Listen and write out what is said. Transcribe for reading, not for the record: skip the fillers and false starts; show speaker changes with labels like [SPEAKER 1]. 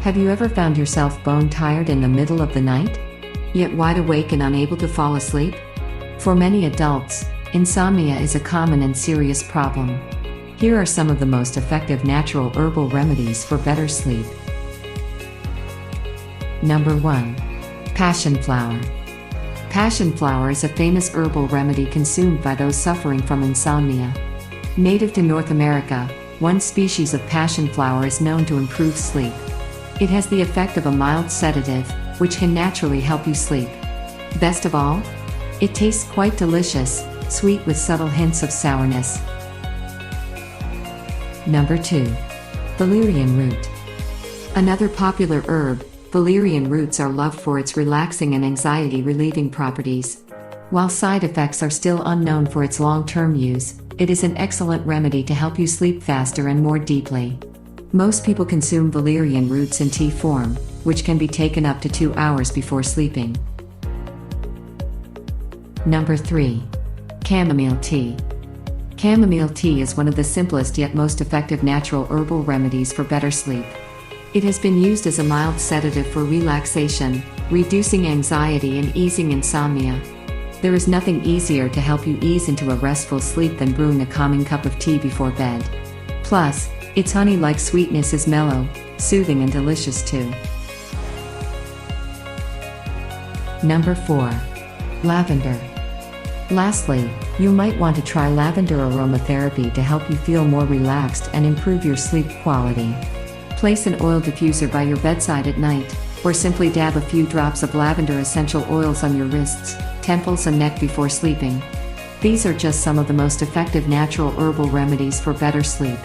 [SPEAKER 1] Have you ever found yourself bone tired in the middle of the night? Yet wide awake and unable to fall asleep? For many adults, insomnia is a common and serious problem. Here are some of the most effective natural herbal remedies for better sleep. Number 1. Passion flower. Passion flower is a famous herbal remedy consumed by those suffering from insomnia. Native to North America, one species of passion flower is known to improve sleep. It has the effect of a mild sedative, which can naturally help you sleep. Best of all, it tastes quite delicious, sweet with subtle hints of sourness. Number 2. Valerian root. Another popular herb, valerian roots are loved for its relaxing and anxiety-relieving properties. While side effects are still unknown for its long-term use, it is an excellent remedy to help you sleep faster and more deeply. Most people consume valerian roots in tea form, which can be taken up to 2 hours before sleeping. Number 3. Chamomile tea. Chamomile tea is one of the simplest yet most effective natural herbal remedies for better sleep. It has been used as a mild sedative for relaxation, reducing anxiety and easing insomnia. There is nothing easier to help you ease into a restful sleep than brewing a calming cup of tea before bed. Plus, its honey-like sweetness is mellow, soothing and delicious too. Number 4. Lavender. Lastly, you might want to try lavender aromatherapy to help you feel more relaxed and improve your sleep quality. Place an oil diffuser by your bedside at night, or simply dab a few drops of lavender essential oils on your wrists, temples and neck before sleeping. These are just some of the most effective natural herbal remedies for better sleep.